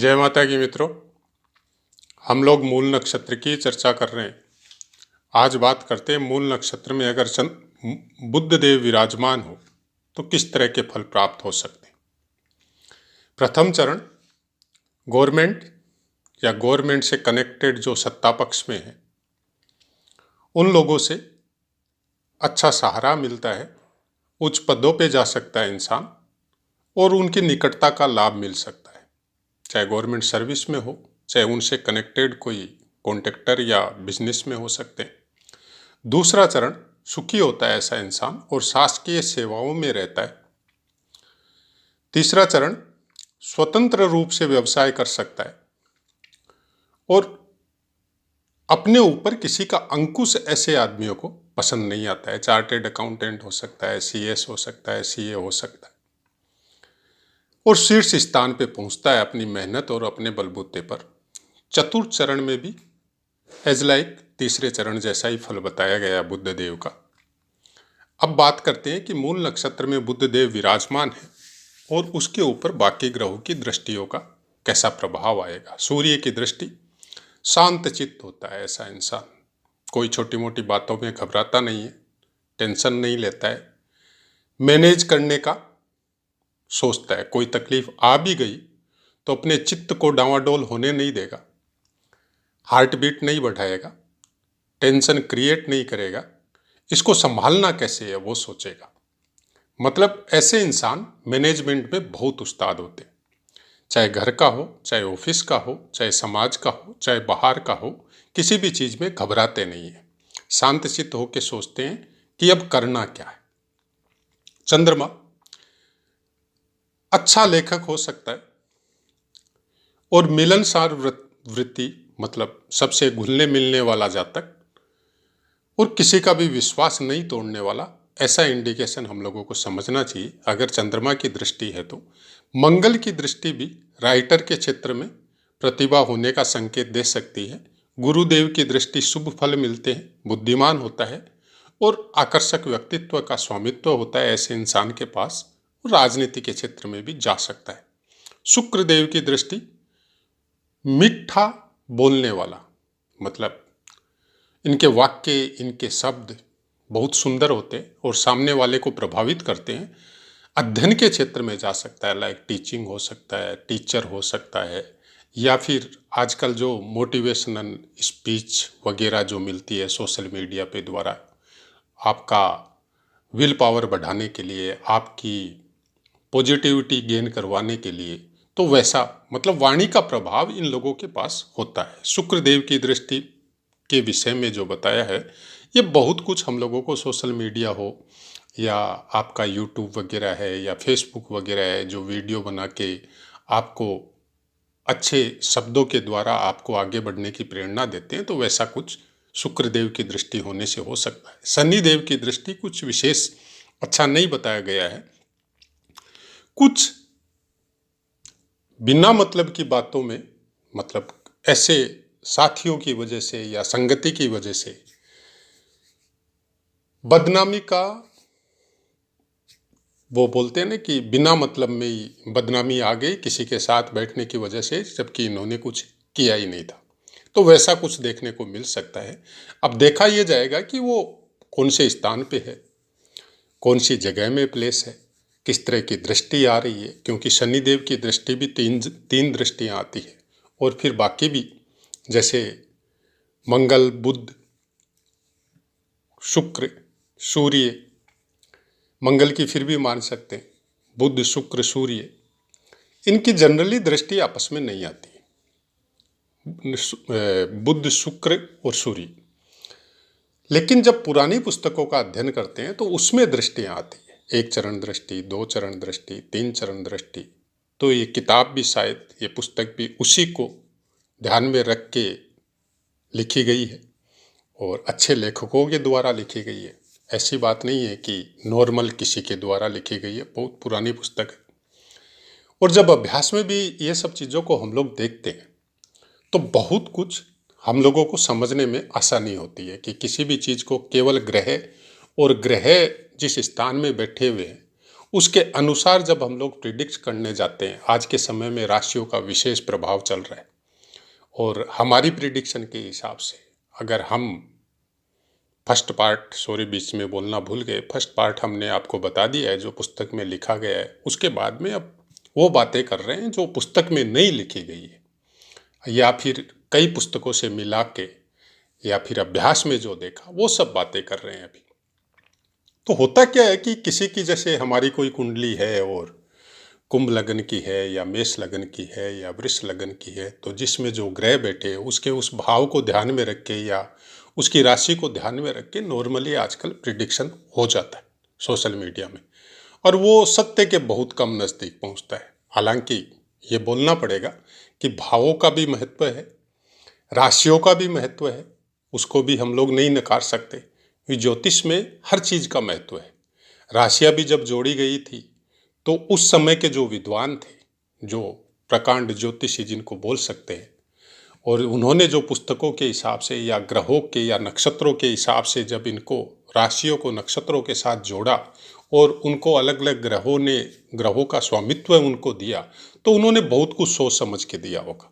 जय माता की मित्रों, हम लोग मूल नक्षत्र की चर्चा कर रहे हैं। आज बात करते हैं मूल नक्षत्र में अगर बुध देव विराजमान हो तो किस तरह के फल प्राप्त हो सकते हैं। प्रथम चरण गवर्नमेंट या गवर्नमेंट से कनेक्टेड जो सत्ता पक्ष में है उन लोगों से अच्छा सहारा मिलता है, उच्च पदों पे जा सकता है इंसान और उनकी निकटता का लाभ मिल सकता है, चाहे गवर्नमेंट सर्विस में हो, चाहे उनसे कनेक्टेड कोई कॉन्ट्रैक्टर या बिजनेस में हो सकते हैं। दूसरा चरण सुखी होता है ऐसा इंसान और शासकीय सेवाओं में रहता है। तीसरा चरण स्वतंत्र रूप से व्यवसाय कर सकता है और अपने ऊपर किसी का अंकुश ऐसे आदमियों को पसंद नहीं आता है। चार्टेड अकाउंटेंट हो सकता है, सीएस हो सकता है, सीए हो सकता है और शीर्ष स्थान पे पहुंचता है अपनी मेहनत और अपने बलबूते पर। चतुर्थ चरण में भी एज लाइक तीसरे चरण जैसा ही फल बताया गया बुध देव का। अब बात करते हैं कि मूल नक्षत्र में बुध देव विराजमान है और उसके ऊपर बाकी ग्रहों की दृष्टियों का कैसा प्रभाव आएगा। सूर्य की दृष्टि, शांत चित्त होता है ऐसा इंसान, कोई छोटी मोटी बातों में घबराता नहीं है, टेंशन नहीं लेता है, मैनेज करने का सोचता है। कोई तकलीफ आ भी गई तो अपने चित्त को डांवाडोल होने नहीं देगा, हार्ट बीट नहीं बढ़ाएगा, टेंशन क्रिएट नहीं करेगा, इसको संभालना कैसे है वो सोचेगा। मतलब ऐसे इंसान मैनेजमेंट में बहुत उस्ताद होते हैं, चाहे घर का हो, चाहे ऑफिस का हो, चाहे समाज का हो, चाहे बाहर का हो, किसी भी चीज में घबराते नहीं है, शांत चित्त होकर सोचते हैं कि अब करना क्या है। चंद्रमा अच्छा लेखक हो सकता है और मिलनसार वृत्ति, मतलब सबसे घुलने मिलने वाला जातक और किसी का भी विश्वास नहीं तोड़ने वाला, ऐसा इंडिकेशन हम लोगों को समझना चाहिए अगर चंद्रमा की दृष्टि है तो। मंगल की दृष्टि भी राइटर के क्षेत्र में प्रतिभा होने का संकेत दे सकती है। गुरुदेव की दृष्टि शुभ फल मिलते हैं, बुद्धिमान होता है और आकर्षक व्यक्तित्व का स्वामित्व होता है ऐसे इंसान के पास, राजनीति के क्षेत्र में भी जा सकता है। शुक्र देव की दृष्टि मीठा बोलने वाला, मतलब इनके वाक्य, इनके शब्द बहुत सुंदर होते हैं और सामने वाले को प्रभावित करते हैं। अध्ययन के क्षेत्र में जा सकता है, लाइक टीचिंग हो सकता है, टीचर हो सकता है, या फिर आजकल जो मोटिवेशनल स्पीच वगैरह जो मिलती है सोशल मीडिया पे द्वारा आपका विल पावर बढ़ाने के लिए, आपकी पॉजिटिविटी गेन करवाने के लिए, तो वैसा मतलब वाणी का प्रभाव इन लोगों के पास होता है। शुक्र देव की दृष्टि के विषय में जो बताया है ये बहुत कुछ हम लोगों को सोशल मीडिया हो या आपका यूट्यूब वगैरह है या फेसबुक वगैरह है, जो वीडियो बना के आपको अच्छे शब्दों के द्वारा आपको आगे बढ़ने की प्रेरणा देते हैं, तो वैसा कुछ शुक्र देव की दृष्टि होने से हो सकता है। शनि देव की दृष्टि कुछ विशेष अच्छा नहीं बताया गया है, कुछ बिना मतलब की बातों में, मतलब ऐसे साथियों की वजह से या संगति की वजह से बदनामी का, वो बोलते हैं ना कि बिना मतलब में ही बदनामी आ गई किसी के साथ बैठने की वजह से, जबकि इन्होंने कुछ किया ही नहीं था, तो वैसा कुछ देखने को मिल सकता है। अब देखा यह जाएगा कि वो कौन से स्थान पे है, कौन सी जगह में प्लेस है, किस तरह की दृष्टि आ रही है, क्योंकि शनिदेव की दृष्टि भी तीन दृष्टियां आती है और फिर बाकी भी जैसे मंगल, बुध, शुक्र, सूर्य, मंगल की फिर भी मान सकते हैं, बुध, शुक्र, सूर्य, इनकी जनरली दृष्टि आपस में नहीं आती है, बुध, शुक्र और सूर्य। लेकिन जब पुरानी पुस्तकों का अध्ययन करते हैं तो उसमें दृष्टियां आती है, एक चरण दृष्टि, दो चरण दृष्टि, तीन चरण दृष्टि। तो ये किताब भी शायद, ये पुस्तक भी उसी को ध्यान में रख के लिखी गई है और अच्छे लेखकों के द्वारा लिखी गई है। ऐसी बात नहीं है कि नॉर्मल किसी के द्वारा लिखी गई है, बहुत पुरानी पुस्तक है। और जब अभ्यास में भी ये सब चीज़ों को हम लोग देखते हैं तो बहुत कुछ हम लोगों को समझने में आसानी होती है कि किसी भी चीज़ को केवल ग्रह और ग्रह जिस स्थान में बैठे हुए हैं उसके अनुसार जब हम लोग प्रिडिक्ट करने जाते हैं, आज के समय में राशियों का विशेष प्रभाव चल रहा है, और हमारी प्रिडिक्शन के हिसाब से अगर हम बीच में बोलना भूल गए, फर्स्ट पार्ट हमने आपको बता दिया है जो पुस्तक में लिखा गया है। उसके बाद में अब वो बातें कर रहे हैं जो पुस्तक में नहीं लिखी गई है, या फिर कई पुस्तकों से मिला के, या फिर अभ्यास में जो देखा वो सब बातें कर रहे हैं अभी। तो होता क्या है कि किसी की, जैसे हमारी कोई कुंडली है और कुंभ लगन की है या मेष लगन की है या वृष लगन की है, तो जिसमें जो ग्रह बैठे उसके उस भाव को ध्यान में रख के या उसकी राशि को ध्यान में रख के नॉर्मली आजकल प्रिडिक्शन हो जाता है सोशल मीडिया में, और वो सत्य के बहुत कम नज़दीक पहुंचता है। हालांकि ये बोलना पड़ेगा कि भावों का भी महत्व है, राशियों का भी महत्व है, उसको भी हम लोग नहीं नकार सकते। ज्योतिष में हर चीज़ का महत्व है। राशियाँ भी जब जोड़ी गई थी तो उस समय के जो विद्वान थे, जो प्रकांड ज्योतिषी जिनको बोल सकते हैं, और उन्होंने जो पुस्तकों के हिसाब से या ग्रहों के या नक्षत्रों के हिसाब से जब इनको राशियों को नक्षत्रों के साथ जोड़ा और उनको अलग अलग ग्रहों का स्वामित्व उनको दिया, तो उन्होंने बहुत कुछ सोच समझ के दिया होगा।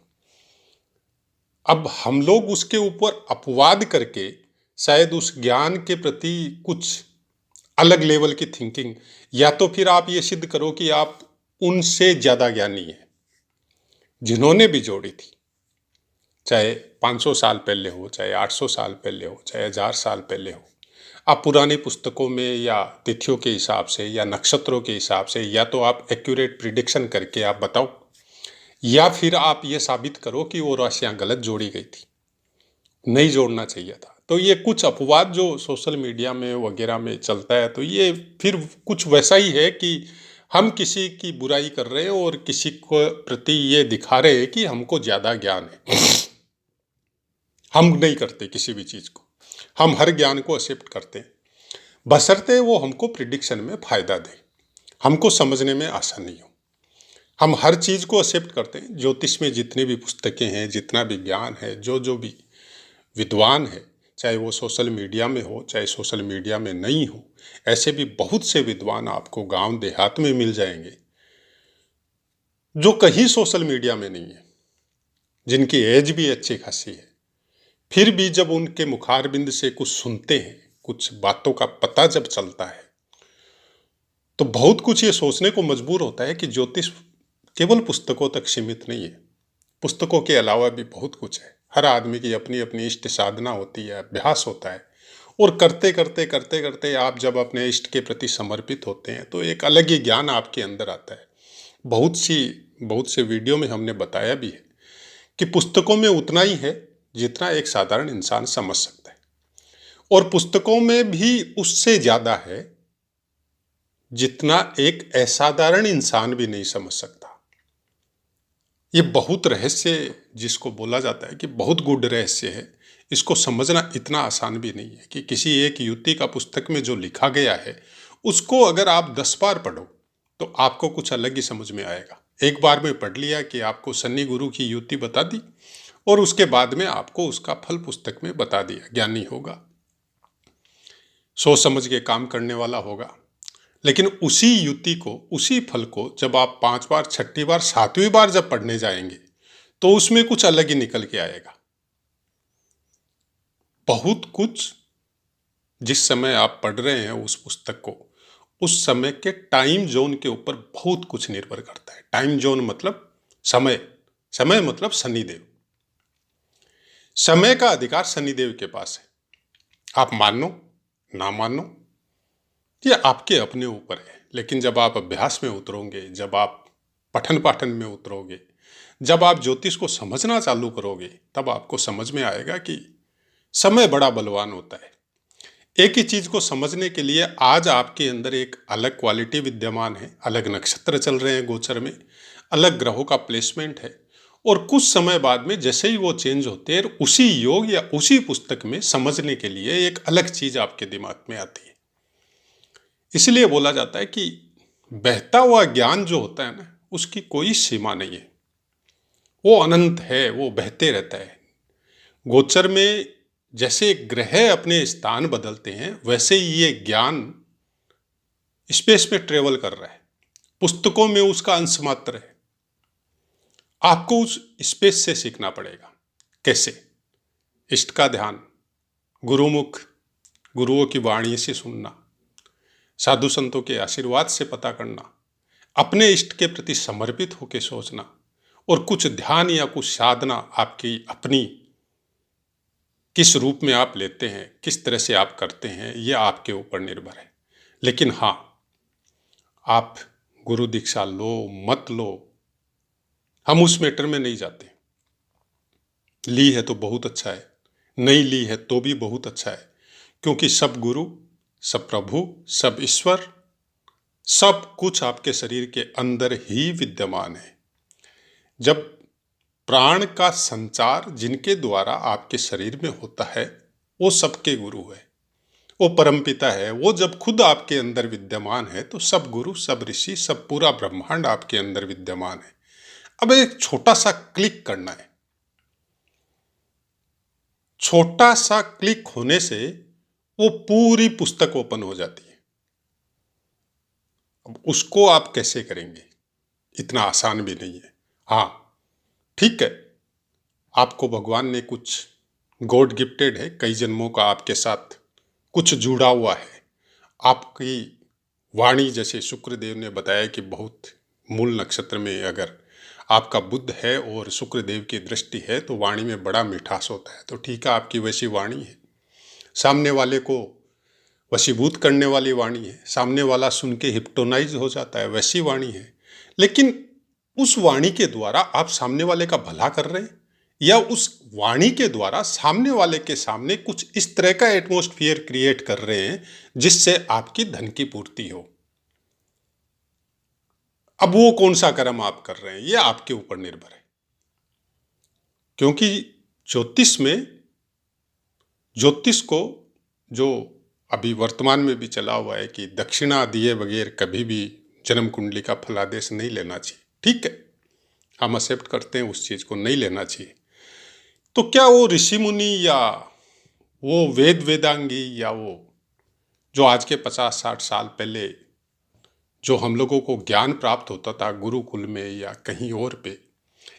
अब हम लोग उसके ऊपर अपवाद करके शायद उस ज्ञान के प्रति कुछ अलग लेवल की थिंकिंग, या तो फिर आप ये सिद्ध करो कि आप उनसे ज़्यादा ज्ञानी हैं जिन्होंने भी जोड़ी थी, चाहे 500 साल पहले हो, चाहे 800 साल पहले हो, चाहे 1000 साल पहले हो। आप पुरानी पुस्तकों में या तिथियों के हिसाब से या नक्षत्रों के हिसाब से या तो आप एक्यूरेट प्रिडिक्शन करके आप बताओ, या फिर आप ये साबित करो कि वो राशियाँ गलत जोड़ी गई थी, नहीं जोड़ना चाहिए था। तो ये कुछ अपवाद जो सोशल मीडिया में वगैरह में चलता है, तो ये फिर कुछ वैसा ही है कि हम किसी की बुराई कर रहे हैं और किसी को प्रति ये दिखा रहे हैं कि हमको ज़्यादा ज्ञान है। हम नहीं करते किसी भी चीज़ को, हम हर ज्ञान को एक्सेप्ट करते हैं, बशर्ते वो हमको प्रिडिक्शन में फ़ायदा दे, हमको समझने में आसानी हो। हम हर चीज़ को एक्सेप्ट करते हैं। ज्योतिष में जितनी भी पुस्तकें हैं, जितना भी ज्ञान है, जो भी विद्वान है, चाहे वो सोशल मीडिया में हो चाहे सोशल मीडिया में नहीं हो, ऐसे भी बहुत से विद्वान आपको गांव देहात में मिल जाएंगे जो कहीं सोशल मीडिया में नहीं है, जिनकी एज भी अच्छी खासी है। फिर भी जब उनके मुखारबिंद से कुछ सुनते हैं, कुछ बातों का पता जब चलता है, तो बहुत कुछ ये सोचने को मजबूर होता है कि ज्योतिष केवल पुस्तकों तक सीमित नहीं है, पुस्तकों के अलावा भी बहुत कुछ है। हर आदमी की अपनी अपनी इष्ट साधना होती है, अभ्यास होता है, और करते करते आप जब अपने इष्ट के प्रति समर्पित होते हैं तो एक अलग ही ज्ञान आपके अंदर आता है। बहुत से वीडियो में हमने बताया भी है कि पुस्तकों में उतना ही है जितना एक साधारण इंसान समझ सकता है, और पुस्तकों में भी उससे ज़्यादा है जितना एक असाधारण इंसान भी नहीं समझ सकता। ये बहुत रहस्य, जिसको बोला जाता है कि बहुत गूढ़ रहस्य है, इसको समझना इतना आसान भी नहीं है कि किसी एक युक्ति का पुस्तक में जो लिखा गया है उसको अगर आप 10 बार पढ़ो तो आपको कुछ अलग ही समझ में आएगा। एक बार में पढ़ लिया कि आपको शनि गुरु की युक्ति बता दी और उसके बाद में आपको उसका फल पुस्तक में बता दिया, ज्ञानी होगा, सोच समझ के काम करने वाला होगा। लेकिन उसी युक्ति को, उसी फल को जब आप 5 बार, 6ठी बार, 7वीं बार जब पढ़ने जाएंगे तो उसमें कुछ अलग ही निकल के आएगा। बहुत कुछ जिस समय आप पढ़ रहे हैं उस पुस्तक को, उस समय के टाइम जोन के ऊपर बहुत कुछ निर्भर करता है। टाइम जोन मतलब समय, समय मतलब शनिदेव। समय का अधिकार शनिदेव के पास है। आप मानो ना मानो ये आपके अपने ऊपर है, लेकिन जब आप अभ्यास में उतरोगे, जब आप पठन पाठन में उतरोगे, जब आप ज्योतिष को समझना चालू करोगे, तब आपको समझ में आएगा कि समय बड़ा बलवान होता है। एक ही चीज़ को समझने के लिए आज आपके अंदर एक अलग क्वालिटी विद्यमान है, अलग नक्षत्र चल रहे हैं गोचर में, अलग ग्रहों का प्लेसमेंट है, और कुछ समय बाद में जैसे ही वो चेंज होते हैं, उसी योग या उसी पुस्तक में समझने के लिए एक अलग चीज़ आपके दिमाग में आती है। इसलिए बोला जाता है कि बहता हुआ ज्ञान जो होता है ना, उसकी कोई सीमा नहीं है, वो अनंत है, वो बहते रहता है। गोचर में जैसे ग्रह अपने स्थान बदलते हैं, वैसे ही ये ज्ञान स्पेस में ट्रेवल कर रहा है, पुस्तकों में उसका अंश मात्र है। आपको उस स्पेस से सीखना पड़ेगा। कैसे? इष्ट का ध्यान, गुरुमुख, गुरुओं की वाणी से सुनना, साधु संतों के आशीर्वाद से पता करना, अपने इष्ट के प्रति समर्पित होकर सोचना, और कुछ ध्यान या कुछ साधना आपकी अपनी किस रूप में आप लेते हैं, किस तरह से आप करते हैं, यह आपके ऊपर निर्भर है। लेकिन हाँ, आप गुरु दीक्षा लो मत लो, हम उस मैटर में नहीं जाते। ली है तो बहुत अच्छा है, नहीं ली है तो भी बहुत अच्छा है, क्योंकि सब गुरु, सब प्रभु, सब ईश्वर, सब कुछ आपके शरीर के अंदर ही विद्यमान है। जब प्राण का संचार जिनके द्वारा आपके शरीर में होता है, वो सबके गुरु है, वो परमपिता है। वो जब खुद आपके अंदर विद्यमान है तो सब गुरु, सब ऋषि, सब पूरा ब्रह्मांड आपके अंदर विद्यमान है। अब एक छोटा सा क्लिक करना है। छोटा सा क्लिक होने से वो पूरी पुस्तक ओपन हो जाती है। अब उसको आप कैसे करेंगे? इतना आसान भी नहीं है। हाँ, ठीक है, आपको भगवान ने कुछ गॉड गिफ्टेड है, कई जन्मों का आपके साथ कुछ जुड़ा हुआ है। आपकी वाणी, जैसे शुक्रदेव ने बताया कि बहुत मूल नक्षत्र में अगर आपका बुध है और शुक्रदेव की दृष्टि है तो वाणी में बड़ा मिठास होता है। तो ठीक है, आपकी वैसी वाणी है, सामने वाले को वशीभूत करने वाली वाणी है, सामने वाला सुन के हिप्नोटाइज हो जाता है, वैसी वाणी है। लेकिन उस वाणी के द्वारा आप सामने वाले का भला कर रहे हैं, या उस वाणी के द्वारा सामने वाले के सामने कुछ इस तरह का एटमॉस्फेयर क्रिएट कर रहे हैं जिससे आपकी धन की पूर्ति हो। अब वो कौन सा कर्म आप कर रहे हैं, ये आपके ऊपर निर्भर है। क्योंकि ज्योतिष को जो अभी वर्तमान में भी चला हुआ है कि दक्षिणा दिए बगैर कभी भी जन्म कुंडली का फलादेश नहीं लेना चाहिए। ठीक है, हम एक्सेप्ट करते हैं उस चीज को, नहीं लेना चाहिए। तो क्या वो ऋषि मुनि या वो वेदांगी या वो जो आज के 50-60 साल पहले जो हम लोगों को ज्ञान प्राप्त होता था गुरुकुल में या कहीं और पे,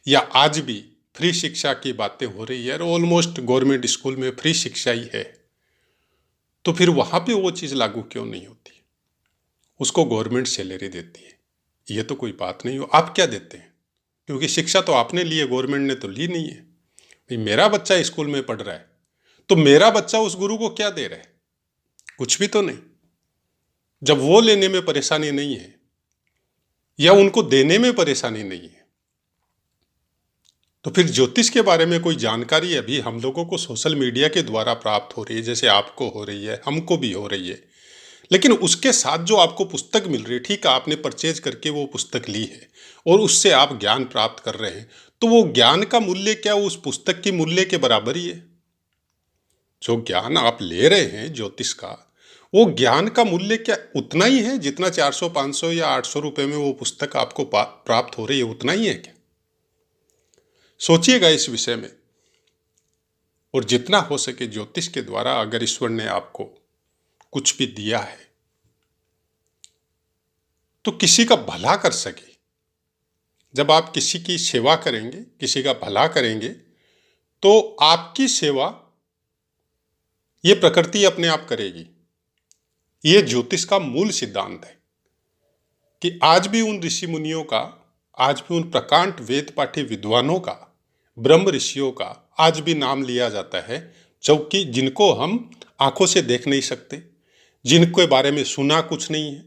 या आज भी फ्री शिक्षा की बातें हो रही है और ऑलमोस्ट गवर्नमेंट स्कूल में फ्री शिक्षा ही है, तो फिर वहां पे वो चीज लागू क्यों नहीं होती? उसको गवर्नमेंट सैलरी देती है, ये तो कोई बात नहीं हो। आप क्या देते हैं? क्योंकि शिक्षा तो आपने ली है, गवर्नमेंट ने तो ली नहीं है। भाई, मेरा बच्चा स्कूल में पढ़ रहा है तो मेरा बच्चा उस गुरु को क्या दे रहा है? कुछ भी तो नहीं। जब वो लेने में परेशानी नहीं है या उनको देने में परेशानी नहीं है, तो फिर ज्योतिष के बारे में कोई जानकारी अभी हम लोगों को सोशल मीडिया के द्वारा प्राप्त हो रही है, जैसे आपको हो रही है, हमको भी हो रही है। लेकिन उसके साथ जो आपको पुस्तक मिल रही है, ठीक है, आपने परचेज करके वो पुस्तक ली है और उससे आप ज्ञान प्राप्त कर रहे हैं, तो वो ज्ञान का मूल्य क्या उस पुस्तक की मूल्य के बराबर ही है? जो ज्ञान आप ले रहे हैं ज्योतिष का, वो ज्ञान का मूल्य क्या उतना ही है जितना 400, 500 या 800 रुपए में वो पुस्तक आपको प्राप्त हो रही है? उतना ही है क्या? सोचिएगा इस विषय में। और जितना हो सके ज्योतिष के द्वारा अगर ईश्वर ने आपको कुछ भी दिया है तो किसी का भला कर सके। जब आप किसी की सेवा करेंगे, किसी का भला करेंगे, तो आपकी सेवा ये प्रकृति अपने आप करेगी। ये ज्योतिष का मूल सिद्धांत है कि आज भी उन ऋषि मुनियों का, आज भी उन प्रकांड वेद पाठी विद्वानों का, ब्रह्म ऋषियों का आज भी नाम लिया जाता है, जबकि जिनको हम आंखों से देख नहीं सकते, जिनके बारे में सुना कुछ नहीं है,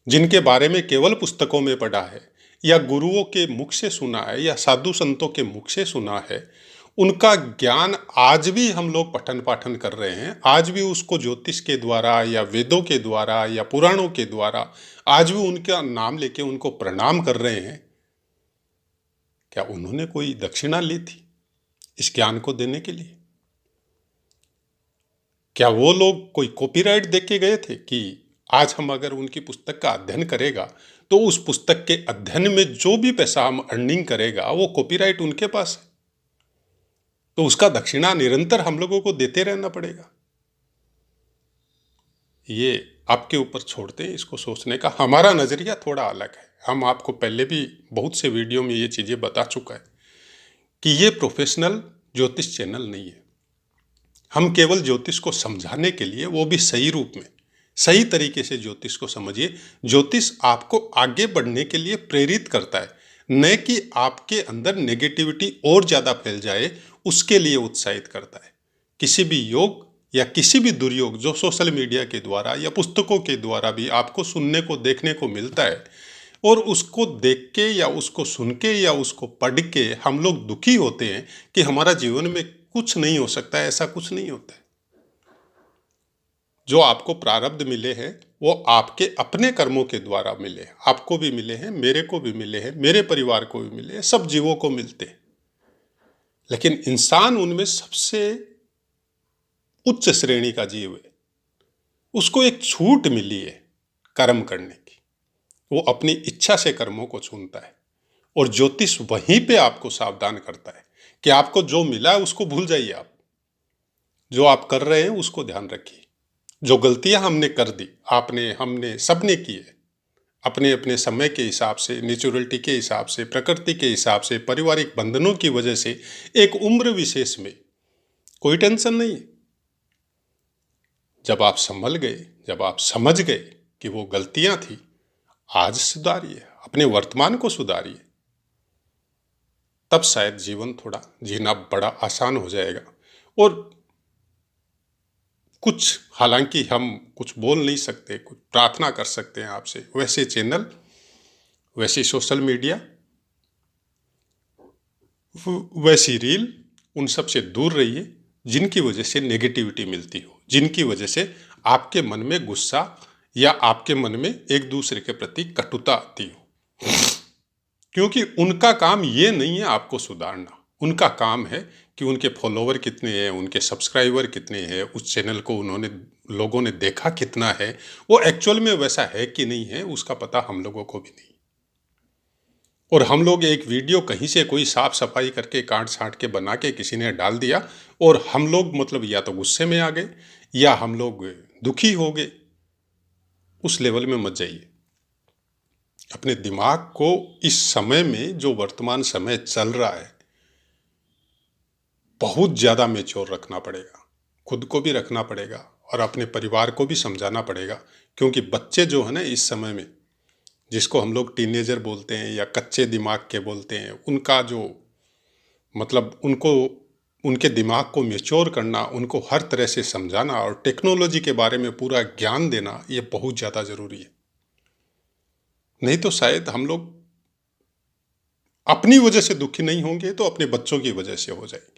जिनके बारे में केवल पुस्तकों में पढ़ा है या गुरुओं के मुख से सुना है या साधु संतों के मुख से सुना है, उनका ज्ञान आज भी हम लोग पठन पाठन कर रहे हैं। आज भी उसको ज्योतिष के द्वारा या वेदों के द्वारा या पुराणों के द्वारा आज भी उनका नाम लेके उनको प्रणाम कर रहे हैं। क्या उन्होंने कोई दक्षिणा ली थी इस ज्ञान को देने के लिए? क्या वो लोग कोई कॉपीराइट दे के गए थे कि आज हम अगर उनकी पुस्तक का अध्ययन करेगा तो उस पुस्तक के अध्ययन में जो भी पैसा हम अर्निंग करेगा वो कॉपीराइट उनके पास है, तो उसका दक्षिणा निरंतर हम लोगों को देते रहना पड़ेगा? ये आपके ऊपर छोड़ते हैं इसको सोचने का। हमारा नज़रिया थोड़ा अलग है। हम आपको पहले भी बहुत से वीडियो में ये चीज़ें बता चुका है कि ये प्रोफेशनल ज्योतिष चैनल नहीं है। हम केवल ज्योतिष को समझाने के लिए, वो भी सही रूप में, सही तरीके से ज्योतिष को समझिए। ज्योतिष आपको आगे बढ़ने के लिए प्रेरित करता है, न कि आपके अंदर नेगेटिविटी और ज़्यादा फैल जाए उसके लिए उत्साहित करता है। किसी भी योग या किसी भी दुर्योग जो सोशल मीडिया के द्वारा या पुस्तकों के द्वारा भी आपको सुनने को देखने को मिलता है, और उसको देख के या उसको सुन के या उसको पढ़ के हम लोग दुखी होते हैं कि हमारा जीवन में कुछ नहीं हो सकता है। ऐसा कुछ नहीं होता है। जो आपको प्रारब्ध मिले हैं वो आपके अपने कर्मों के द्वारा मिले हैं। आपको भी मिले हैं, मेरे को भी मिले हैं, मेरे परिवार को भी मिले हैं, सब जीवों को मिलते हैं। लेकिन इंसान उनमें सबसे उच्च श्रेणी का जीव है। उसको एक छूट मिली है कर्म करने की। वो अपनी इच्छा से कर्मों को चुनता है, और ज्योतिष वहीं पे आपको सावधान करता है कि आपको जो मिला है उसको भूल जाइए। आप जो आप कर रहे हैं उसको ध्यान रखिए। जो गलतियां हमने कर दी, आपने, हमने, सबने की है, अपने अपने समय के हिसाब से, नेचुरलिटी के हिसाब से, प्रकृति के हिसाब से, पारिवारिक बंधनों की वजह से, एक उम्र विशेष में कोई टेंशन नहीं है। जब आप संभल गए, जब आप समझ गए कि वो गलतियां थी, आज सुधारिए, अपने वर्तमान को सुधारिए, तब शायद जीवन थोड़ा जीना बड़ा आसान हो जाएगा। और कुछ, हालांकि हम कुछ बोल नहीं सकते, कुछ प्रार्थना कर सकते हैं आपसे, वैसे चैनल, वैसी सोशल मीडिया, वैसी रील, उन सब से दूर रहिए जिनकी वजह से नेगेटिविटी मिलती हो, जिनकी वजह से आपके मन में गुस्सा या आपके मन में एक दूसरे के प्रति कटुता आती हो। क्योंकि उनका काम ये नहीं है आपको सुधारना। उनका काम है कि उनके फॉलोवर कितने हैं, उनके सब्सक्राइबर कितने हैं, उस चैनल को उन्होंने, लोगों ने देखा कितना है, वो एक्चुअल में वैसा है कि नहीं है उसका पता हम लोगों को भी नहीं। और हम लोग एक वीडियो कहीं से कोई साफ सफाई करके काट छाट के बना के किसी ने डाल दिया, और हम लोग मतलब या तो गुस्से में आ गए या हम लोग दुखी हो गए। उस लेवल में मत जाइए। अपने दिमाग को इस समय में, जो वर्तमान समय चल रहा है, बहुत ज़्यादा मैच्योर रखना पड़ेगा। खुद को भी रखना पड़ेगा और अपने परिवार को भी समझाना पड़ेगा। क्योंकि बच्चे जो है ना इस समय में, जिसको हम लोग टीनेजर बोलते हैं या कच्चे दिमाग के बोलते हैं, उनका जो मतलब, उनको, उनके दिमाग को मैच्योर करना, उनको हर तरह से समझाना और टेक्नोलॉजी के बारे में पूरा ज्ञान देना, ये बहुत ज़्यादा ज़रूरी है। नहीं तो शायद हम लोग अपनी वजह से दुखी नहीं होंगे तो अपने बच्चों की वजह से हो जाएंगे।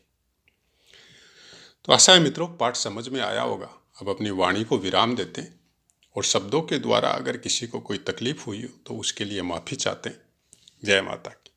तो आशा है मित्रों पाठ समझ में आया होगा। अब अपनी वाणी को विराम देते हैं, और शब्दों के द्वारा अगर किसी को कोई तकलीफ हुई हो तो उसके लिए माफ़ी चाहते हैं। जय माता की।